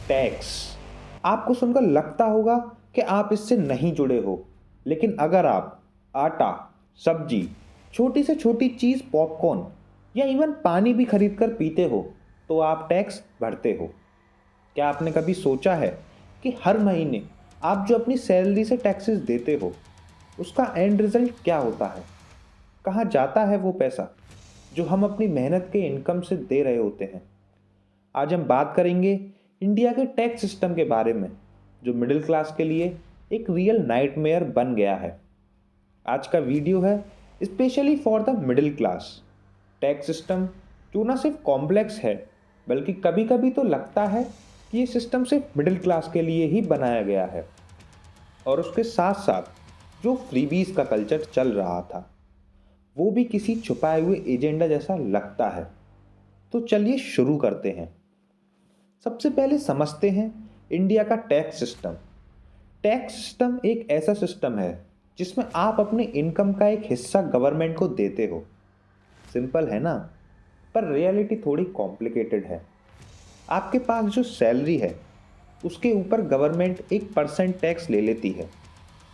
Tax. आपको सुनकर लगता होगा कि आप इससे नहीं जुड़े हो, लेकिन अगर आप आटा, सब्जी, छोटी से छोटी चीज़, पॉपकॉर्न या इवन पानी भी खरीद कर पीते हो तो आप टैक्स भरते हो। क्या आपने कभी सोचा है कि हर महीने आप जो अपनी सैलरी से टैक्सेस देते हो उसका एंड रिजल्ट क्या होता है? कहाँ जाता है वो पैसा जो हम अपनी मेहनत के इनकम से दे रहे होते हैं? आज हम बात करेंगे इंडिया के टैक्स सिस्टम के बारे में, जो मिडिल क्लास के लिए एक रियल नाइटमेयर बन गया है। आज का वीडियो है specially for the middle class. Tax system जो ना सिर्फ कॉम्प्लेक्स है, बल्कि कभी कभी तो लगता है कि ये सिस्टम सिर्फ मिडिल क्लास के लिए ही बनाया गया है। और उसके साथ साथ जो फ्रीबीज का कल्चर चल रहा था वो भी किसी छुपाए हुए एजेंडा जैसा लगता है। तो चलिए शुरू करते हैं। सबसे पहले समझते हैं इंडिया का टैक्स सिस्टम। टैक्स सिस्टम एक ऐसा सिस्टम है जिसमें आप अपने इनकम का एक हिस्सा गवर्नमेंट को देते हो। सिंपल है ना? पर रियलिटी थोड़ी कॉम्प्लिकेटेड है। आपके पास जो सैलरी है उसके ऊपर गवर्नमेंट 1% टैक्स ले लेती है,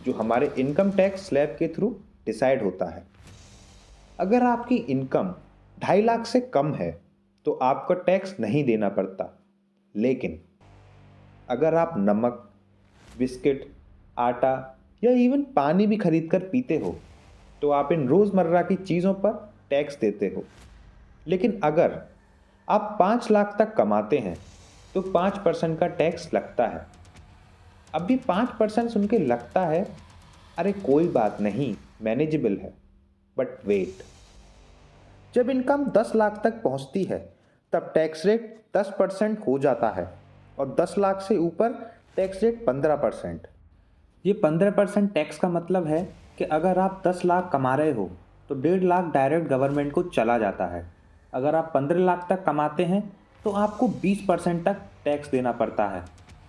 जो हमारे इनकम टैक्स स्लैब के थ्रू डिसाइड होता है। अगर आपकी इनकम 2.5 लाख से कम है तो आपको टैक्स नहीं देना पड़ता। लेकिन अगर आप नमक, बिस्किट, आटा या इवन पानी भी खरीद कर पीते हो तो आप इन रोज़मर्रा की चीज़ों पर टैक्स देते हो। लेकिन अगर आप 5 लाख तक कमाते हैं तो 5% का टैक्स लगता है। अभी 5% सुन के लगता है अरे कोई बात नहीं, मैनेजेबल है। बट वेट, जब इनकम 10 लाख तक पहुंचती है तब टैक्स रेट 10% हो जाता है और 10 लाख से ऊपर टैक्स रेट 15%। ये 15% टैक्स का मतलब है कि अगर आप 10 लाख कमा रहे हो तो 1.5 लाख डायरेक्ट गवर्नमेंट को चला जाता है। अगर आप 15 लाख तक कमाते हैं तो आपको 20% तक टैक्स देना पड़ता है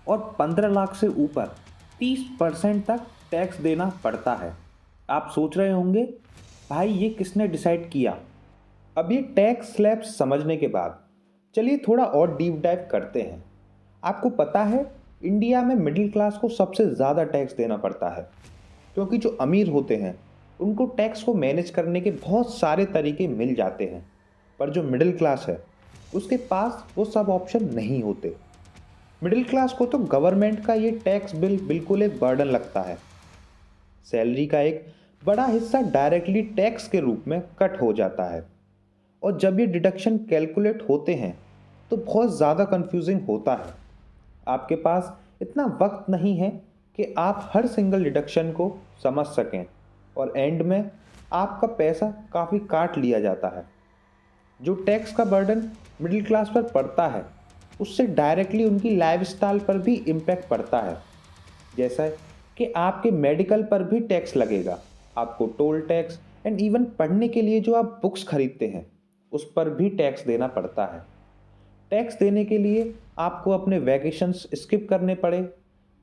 और 15 लाख से ऊपर 30% तक टैक्स देना पड़ता है। आप सोच रहे होंगे भाई ये किसने डिसाइड किया? अब ये टैक्स स्लैब समझने के बाद चलिए थोड़ा और डीप डाइव करते हैं। आपको पता है इंडिया में मिडिल क्लास को सबसे ज़्यादा टैक्स देना पड़ता है, क्योंकि जो अमीर होते हैं उनको टैक्स को मैनेज करने के बहुत सारे तरीके मिल जाते हैं, पर जो मिडिल क्लास है उसके पास वो सब ऑप्शन नहीं होते। मिडिल क्लास को तो गवर्नमेंट का ये टैक्स बिल बिल्कुल एक बर्डन लगता है। सैलरी का एक बड़ा हिस्सा डायरेक्टली टैक्स के रूप में कट हो जाता है और जब ये डिडक्शन कैलकुलेट होते हैं तो बहुत ज़्यादा कंफ्यूजिंग होता है। आपके पास इतना वक्त नहीं है कि आप हर सिंगल डिडक्शन को समझ सकें और एंड में आपका पैसा काफ़ी काट लिया जाता है। जो टैक्स का बर्डन मिडिल क्लास पर पड़ता है उससे डायरेक्टली उनकी लाइफस्टाइल पर भी इम्पैक्ट पड़ता है। जैसा कि आपके मेडिकल पर भी टैक्स लगेगा, आपको टोल टैक्स एंड इवन पढ़ने के लिए जो आप बुक्स खरीदते हैं उस पर भी टैक्स देना पड़ता है। टैक्स देने के लिए आपको अपने वैकेशंस स्किप करने पड़े,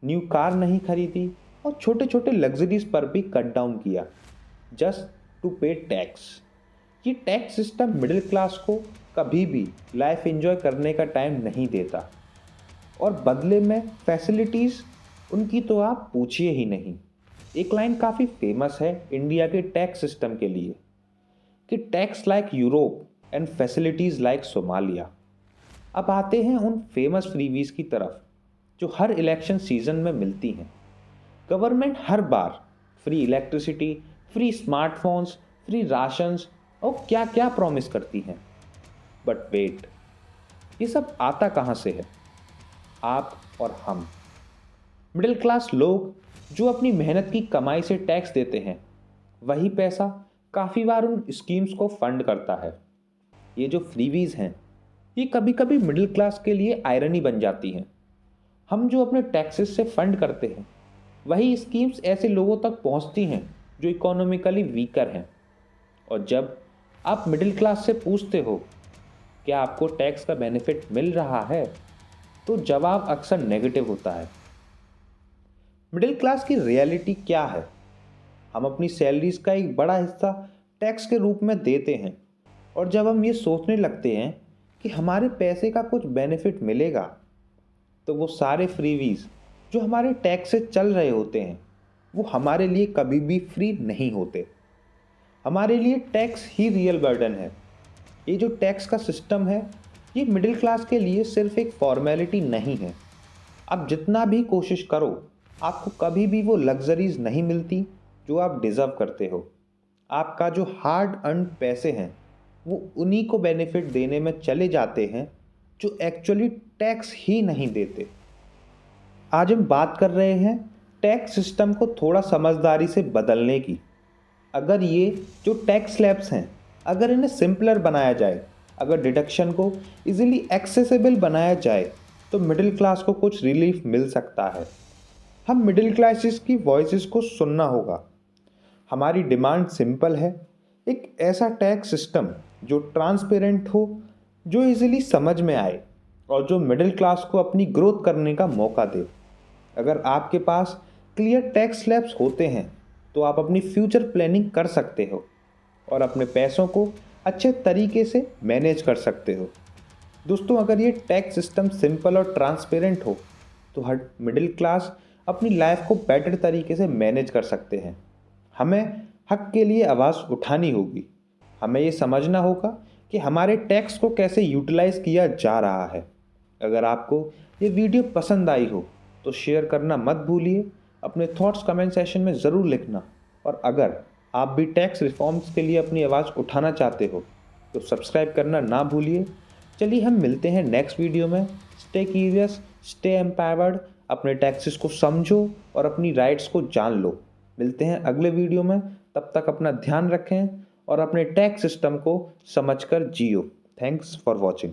न्यू कार नहीं खरीदी और छोटे छोटे लग्जरीज पर भी कट डाउन किया जस्ट टू पे टैक्स। ये टैक्स सिस्टम मिडिल क्लास को कभी भी लाइफ एंजॉय करने का टाइम नहीं देता और बदले में फैसिलिटीज़ उनकी तो आप पूछिए ही नहीं। एक लाइन काफ़ी फेमस है इंडिया के टैक्स सिस्टम के लिए कि tax like Europe and facilities like Somalia. अब आते हैं उन फेमस फ्रीवीज की तरफ जो हर इलेक्शन सीजन में मिलती हैं। गवर्नमेंट हर बार free electricity, free smartphones, free rations और क्या क्या प्रॉमिस करती हैं। बट वेट, ये सब आता कहाँ से है? आप और हम मिडिल क्लास लोग जो अपनी मेहनत की कमाई से टैक्स देते हैं, वही पैसा काफ़ी बार उन स्कीम्स को फंड करता है। ये जो फ्रीवीज हैं ये कभी कभी मिडिल क्लास के लिए आयरनी बन जाती हैं। हम जो अपने टैक्सेस से फंड करते हैं वही स्कीम्स ऐसे लोगों तक पहुंचती हैं जो इकोनॉमिकली वीकर हैं। और जब आप मिडिल क्लास से पूछते हो क्या आपको टैक्स का बेनिफिट मिल रहा है, तो जवाब अक्सर नेगेटिव होता है। मिडिल क्लास की रियलिटी क्या है? हम अपनी सैलरीज का एक बड़ा हिस्सा टैक्स के रूप में देते हैं और जब हम ये सोचने लगते हैं कि हमारे पैसे का कुछ बेनिफिट मिलेगा तो वो सारे फ्रीवीज जो हमारे टैक्स से चल रहे होते हैं वो हमारे लिए कभी भी फ्री नहीं होते। हमारे लिए टैक्स ही रियल बर्डन है। ये जो टैक्स का सिस्टम है ये मिडिल क्लास के लिए सिर्फ एक फॉर्मेलिटी नहीं है। आप जितना भी कोशिश करो आपको कभी भी वो लग्जरीज नहीं मिलती जो आप डिज़र्व करते हो। आपका जो हार्ड अर्न पैसे हैं वो उन्हीं को बेनिफिट देने में चले जाते हैं जो एक्चुअली टैक्स ही नहीं देते। आज हम बात कर रहे हैं टैक्स सिस्टम को थोड़ा समझदारी से बदलने की। अगर ये जो टैक्स स्लैब्स हैं अगर इन्हें सिंपलर बनाया जाए, अगर डिडक्शन को इजीली एक्सेसिबल बनाया जाए तो मिडिल क्लास को कुछ रिलीफ मिल सकता है। हम मिडिल क्लासेस की वॉइसेस को सुनना होगा। हमारी डिमांड सिंपल है, एक ऐसा टैक्स सिस्टम जो ट्रांसपेरेंट हो, जो इजीली समझ में आए और जो मिडिल क्लास को अपनी ग्रोथ करने का मौका दे। अगर आपके पास क्लियर टैक्स स्लैब्स होते हैं तो आप अपनी फ्यूचर प्लानिंग कर सकते हो और अपने पैसों को अच्छे तरीके से मैनेज कर सकते हो। दोस्तों, अगर ये टैक्स सिस्टम सिंपल और ट्रांसपेरेंट हो तो हर मिडिल क्लास अपनी लाइफ को बेटर तरीके से मैनेज कर सकते हैं। हमें हक के लिए आवाज़ उठानी होगी। हमें ये समझना होगा कि हमारे टैक्स को कैसे यूटिलाइज किया जा रहा है। अगर आपको ये वीडियो पसंद आई हो तो शेयर करना मत भूलिए। अपने थॉट्स कमेंट सेशन में ज़रूर लिखना। और अगर आप भी टैक्स रिफॉर्म्स के लिए अपनी आवाज़ उठाना चाहते हो तो सब्सक्राइब करना ना भूलिए। चलिए हम मिलते हैं नेक्स्ट वीडियो में। स्टे क्यूरियस, स्टे एम्पावर्ड, अपने टैक्सेस को समझो और अपनी राइट्स को जान लो। मिलते हैं अगले वीडियो में। तब तक अपना ध्यान रखें और अपने टैक्स सिस्टम को समझकर जियो। Thanks for watching.